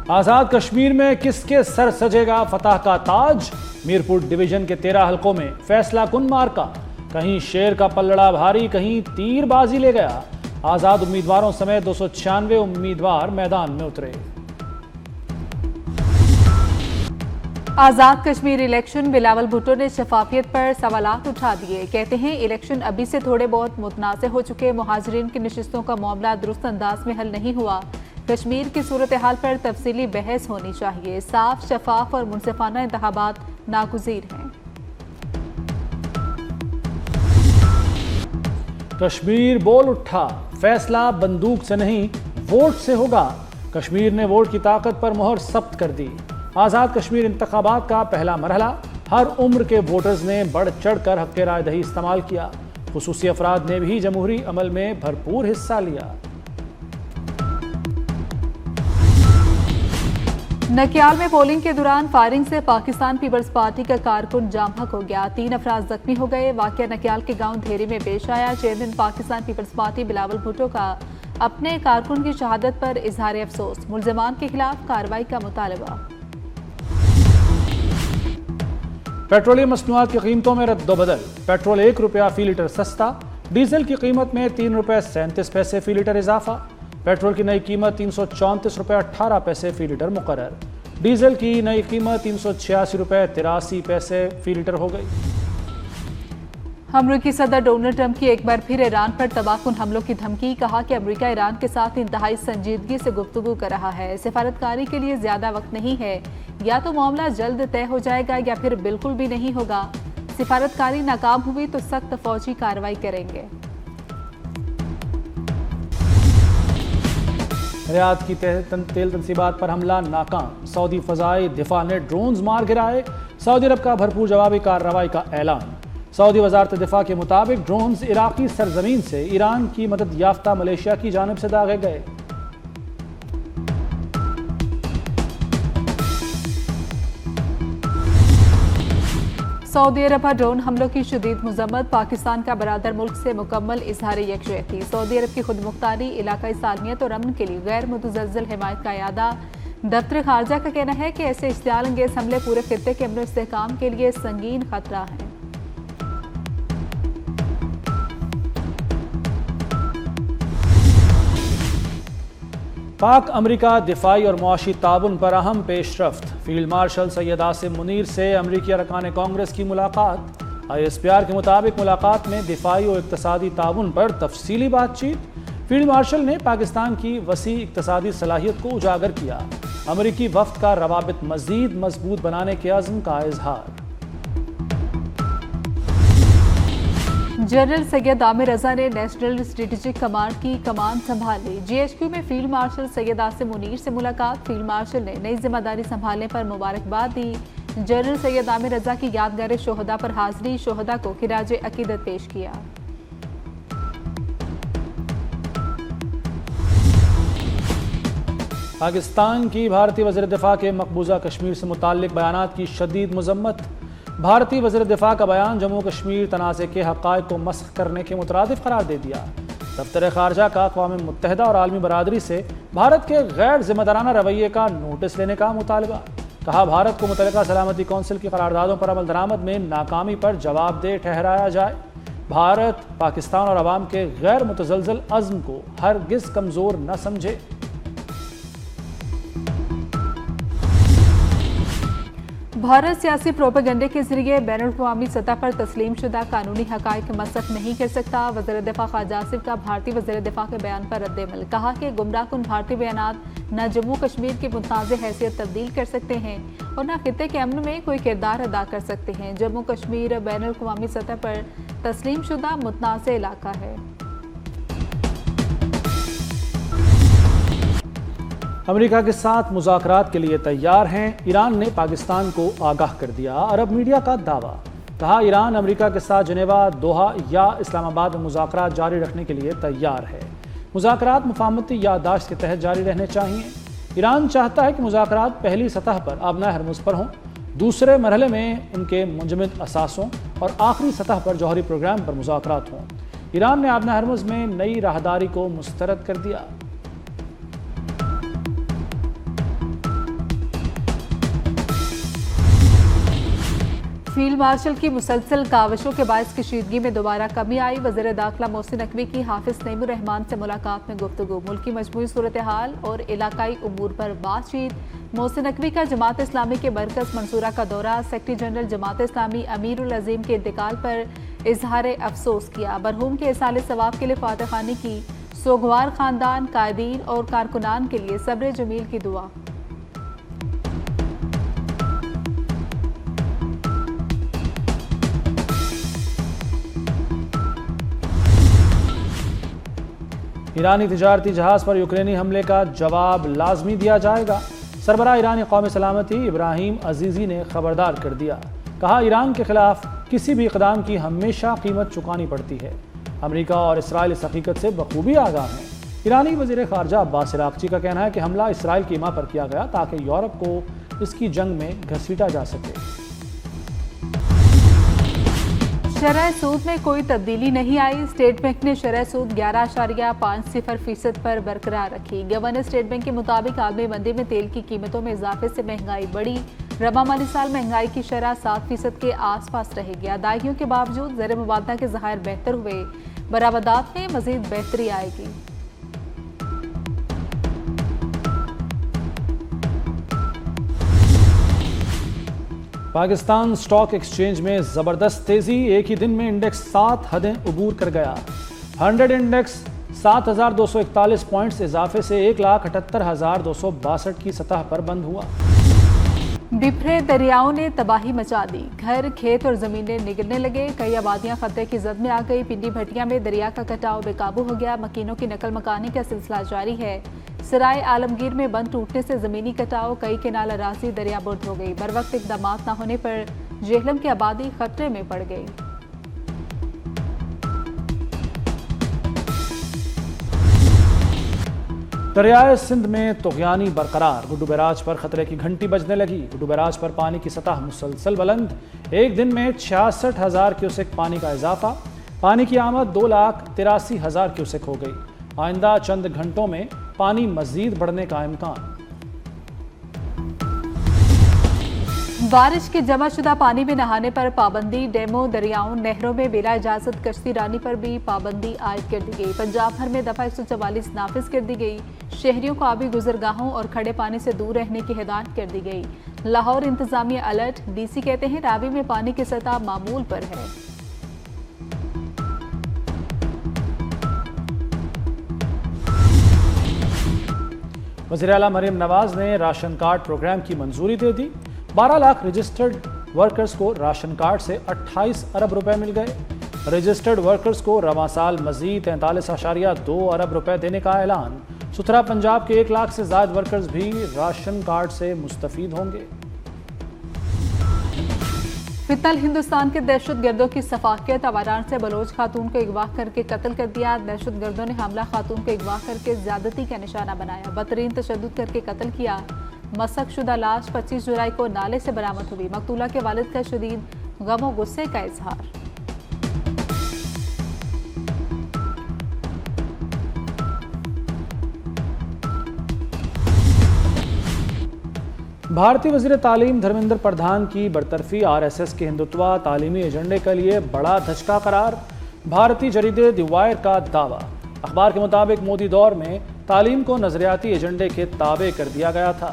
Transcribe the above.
आजाद कश्मीर में किसके सर सजेगा फतह का ताज? मीरपुर डिवीजन के 13 हलकों में फैसला कुन मार्का। कहीं शेर का पल्लड़ा भारी, कहीं तीरबाजी ले गया। आजाद उम्मीदवारों समेत 296 उम्मीदवार मैदान में उतरे। आजाद कश्मीर इलेक्शन, बिलावल भुट्टो ने शफाफियत पर सवालात उठा दिए। कहते हैं इलेक्शन अभी से थोड़े बहुत मुतनाज़ हो चुके, मुहाजिरीन की नशिस्तों का मामला दुरुस्त अंदाज में हल नहीं हुआ। कश्मीर की सूरत हाल पर तफसीली बहस होनी चाहिए। साफ, शफाफ और मुनसिफाना इंतखाबात नागुज़ीर हैं। कश्मीर बोल उठा, फैसला बंदूक से नहीं वोट से होगा। कश्मीर ने वोट की ताकत पर मोहर सख्त कर दी। आज़ाद कश्मीर इंतखाबात का पहला मरहला, हर उम्र के वोटर्स ने बढ़ चढ़ कर हक़ राय दही इस्तेमाल किया। खुसूसी अफराद ने भी जमहूरी अमल में भरपूर हिस्सा लिया। नकियाल में पोलिंग के दौरान फायरिंग से पाकिस्तान पीपल्स पार्टी का कारकुन जाम-हक हो गया। 3 अफराद जख्मी हो गए। वाकया नकियाल के गांव धेरी में पेश आया। चेयरमैन पाकिस्तान पीपल्स पार्टी बिलावल भुट्टो का अपने कारकुन की शहादत पर इजहार अफसोस। मुल्जिमान के खिलाफ कार्रवाई का मुतालबा। पेट्रोलियम मसनूआत की कीमतों में रद्दोबदल। पेट्रोल 1 रुपया फी लीटर सस्ता। डीजल की कीमत में 3 रुपये 37 पैसे फी लीटर इजाफा। पेट्रोल की नई कीमत 334 रुपये 18 पैसे फी लीटर मुकर्रर। डीजल की नई कीमत 386 रुपये 83 पैसे फी लीटर हो गई। अमरीकी सदर डोनाल्ड ट्रंप की एक बार फिर ईरान पर तबाहकुन हमलों की धमकी। कहा कि अमेरिका ईरान के साथ इंतहाई संजीदगी से गुफ्तगू कर रहा है। सिफारतकारी के लिए ज्यादा वक्त नहीं है। या तो मामला जल्द तय हो जाएगा या फिर बिल्कुल भी नहीं होगा। सिफारतकारी नाकाम हुई तो सख्त फौजी कार्रवाई करेंगे। रियाद की तेल तनसीबात पर हमला नाकाम। सऊदी फजाई दिफा ने ड्रोन्स मार गिराए। सऊदी अरब का भरपूर जवाबी कार्रवाई का ऐलान। सऊदी वजारत दिफा के मुताबिक ड्रोन्स इराकी सरजमीन से ईरान की मदद याफ्ता मलेशिया की जानिब से दागे गए। सऊदी अरब पर ड्रोन हमलों की शदीद मजम्मत। पाकिस्तान का बरादर मुल्क से मुकम्मल इजहार यकजहती। सऊदी अरब की खुद मुख्तारी, इलाकाई सालमियत और अमन के लिए गैर मुतज़लज़ल हिमायत का यादा। दफ्तर खारजा का कहना है कि ऐसे इश्तियाल अंगेज हमले पूरे खित्ते के अमन इस्तेहकाम के लिए संगीन खतरा है। पाक अमरीका दिफाई और मुआशी ताउन पर अहम पेशरफ्त। फील्ड मार्शल सैयद आसिम मुनीर से अमरीकी अरकान कांग्रेस की मुलाकात। ISPR के मुताबिक मुलाकात में दिफाई और इक्तसादी ताउन पर तफसीली बातचीत। फील्ड मार्शल ने पाकिस्तान की वसी इक्तसादी सलाहियत को उजागर किया। अमरीकी वफ्द का रवाबित मजीद मजबूत बनाने के अज़्म का इजहार। जनरल सैयद आमिर रजा ने नेशनल स्ट्रेटेजिक कमांड की कमान संभाली। GHQ में फील्ड मार्शल सैयद आसिम मुनीर से मुलाकात। फील्ड मार्शल ने नई जिम्मेदारी संभालने पर मुबारकबाद दी। जनरल सैयद आमिर रजा की यादगार शोहदा पर हाजिरी। शोहदा को खिराज अकीदत पेश किया। पाकिस्तान की भारतीय वज़ीर दिफा के मकबूजा कश्मीर से मुताल्लिक बयानात की शदीद मजम्मत। भारतीय वज़ीर दिफा का बयान जम्मू कश्मीर तनाज़े के हक़ाइक़ को मस्ख़ करने के मुतरादिफ़ करार दे दिया। दफ्तर ख़ारजा का अक़वाम मुत्तहिदा और आलमी बरादरी से भारत के गैर ज़िम्मेदाराना रवैये का नोटिस लेने का मुतालबा। कहा भारत को मुतल्लिक़ा सलामती कौंसिल की करारदादों पर अमल दरामद में नाकामी पर जवाबदेह ठहराया जाए। भारत पाकिस्तान और अवाम के गैर मुतज़लज़ल अज़्म को हरगिज़ कमज़ोर न समझे। भारत सियासी प्रोपेगेंडे के जरिए बैनुल-अक़वामी सतह पर तस्लीम शुदा कानूनी हक़ाइक़ मसख नहीं कर सकता। वज़ीर दिफा ख्वाजा आसिफ का भारतीय वज़ीर दिफा के बयान पर रद्द-ए-अमल। कहा कि गुमराहकुन भारतीय बयानात न जम्मू कश्मीर की मुतनाज़ हैसियत तब्दील कर सकते हैं और न खित्ते के अमन में कोई किरदार अदा कर सकते हैं। जम्मू कश्मीर बैनुल-अक़वामी सतह पर तस्लीम शुदा मुतनाज़ इलाका है। अमेरिका के साथ मुज़ाकरात के लिए तैयार हैं। ईरान ने पाकिस्तान को आगाह कर दिया। अरब मीडिया का दावा। कहा ईरान अमेरिका के साथ जिनेवा, दोहा या इस्लामाबाद में मुज़ाकरात जारी रखने के लिए तैयार है। मुज़ाकरात मुफाहमती याददाश्त के तहत जारी रहने चाहिए। ईरान चाहता है कि मुज़ाकरात पहली सतह पर आबना हरमुज़ पर हों, दूसरे मरहले में उनके मुंजमद असासों और आखिरी सतह पर जौहरी प्रोग्राम पर मुज़ाकरात हों। ईरान ने आबना हरमुज़ में नई राहदारी को मुस्तरद कर दिया। फील्ड मार्शल की मुसलसल काविशों के बायस कशीदगी में दोबारा कमी आई। वज़ीर दाखिला मोहसिन नकवी की हाफिज नईमुर रहमान से मुलाकात में गुफ्तगू, मुल्की मजमूई सूरत हाल और इलाकाई उमूर पर बातचीत। मोहसिन नकवी का जमात इस्लामी के मरकज़ मंसूरा का दौरा, सेक्रेटरी जनरल जमात इस्लामी अमीरुल अजीम के इंतकाल पर इजहार अफसोस किया। मरहूम के इसाले सवाब के लिए फातह खानी की, सोगवार खानदान, कायदीन और कारकुनान के लिए सब्र जमील की दुआ। ईरानी तिजारती जहाज पर यूक्रेनी हमले का जवाब लाजमी दिया जाएगा। सरबराह ईरानी कौमी सलामती इब्राहिम अजीज़ी ने खबरदार कर दिया, कहा ईरान के खिलाफ किसी भी इक़दाम की हमेशा कीमत चुकानी पड़ती है। अमेरिका और इसराइल इस हकीकत से बखूबी आगाह हैं। ईरानी वज़ीर ख़ारजा अब्बास इराक़ची का कहना है कि हमला इसराइल की हिमा पर किया गया ताकि यूरोप को इसकी जंग में घसीटा जा सके। शरह सूद में कोई तब्दीली नहीं आई। स्टेट बैंक ने शरह सूद 11.50% पर बरकरार रखी। गवर्नर स्टेट बैंक के मुताबिक आलमी मंदी में तेल की कीमतों में इजाफे से महंगाई बढ़ी। रबा माली साल महंगाई की शरह 7% के आसपास रहेगी। अदायगियों के बावजूद ज़र मुबादला के ज़खायर बेहतर हुए, बरामदात में मजीद बेहतरी आएगी। पाकिस्तान स्टॉक एक्सचेंज में ज़बरदस्त तेज़ी, एक ही दिन में इंडेक्स 7 हदें अबूर कर गया। 100 इंडेक्स 7,241 पॉइंट्स इजाफे से 1,78,262 की सतह पर बंद हुआ। बिफरे दरियाओं ने तबाही मचा दी, घर, खेत और ज़मीनें निगलने लगे। कई आबादियां खतरे की जद में आ गई। पिंडी भटिया में दरिया का कटाव बेकाबू हो गया। मकीनों की नकल मकानी का सिलसिला जारी है। सराय आलमगीर में बंद टूटने से ज़मीनी कटाव, कई केनाल अराजी दरियाबुर्द हो गई। बर वक्त इकदाम न होने पर जेहलम की आबादी खतरे में पड़ गई। दरियाए सिंध में तुग़यानी बरकरार, गुड्डू बैराज पर खतरे की घंटी बजने लगी। गुड्डू बैराज पर पानी की सतह मुसलसल बुलंद, एक दिन में 66,000 क्यूसेक पानी का इजाफा। पानी की आमद 2,83,000 क्यूसेक हो गई। आइंदा चंद घंटों में पानी मजीद बढ़ने का इम्कान। बारिश के जमाशुदा पानी में नहाने पर पाबंदी। डैमों, दरियाओं, नहरों में बिला इजाजत कश्ती रानी पर भी पाबंदी आयद कर दी गई। पंजाब भर में दफा 144 नाफिज कर दी गई। शहरियों को आबी गुजरगाहों और खड़े पानी से दूर रहने की हिदायत कर दी गई। लाहौर इंतजामिया अलर्ट, डीसी कहते हैं रावी में पानी की सतह मामूल पर है। वज़ीर आला मरीम नवाज ने राशन कार्ड प्रोग्राम की मंजूरी दे दी। 12 लाख रजिस्टर्ड वर्कर्स को राशन कार्ड से 28 अरब रुपए मिल गए। रजिस्टर्ड वर्कर्स को रवां साल मजीद 43.2 अरब रुपए देने का ऐलान। सुथरा पंजाब के 1 लाख से ज्यादा वर्कर्स भी राशन कार्ड से मुस्तफीद होंगे। फितल हिंदुस्तान के दहशतगर्दों की सफाकियत, आवारान से बलोच खातून को अगवा करके कत्ल कर दिया। दहशतगर्दों ने हमला खातून को अगवा करके ज्यादती का निशाना बनाया, बदतरीन तशद्दुद करके कत्ल किया। मसक शुदा लाश 25 जुलाई को नाले से बरामद हुई। मकतूला के वालिद का शदीद गम और गुस्से का इजहार। भारतीय वज़ीर तालीम धर्मेंद्र प्रधान की बरतरफी RSS के हिंदुत्वा तालीमी एजेंडे के लिए बड़ा धचका करार। भारतीय जरीदे द वायर का दावा। अखबार के मुताबिक मोदी दौर में तालीम को नजरियाती एजेंडे के ताबे कर दिया गया था।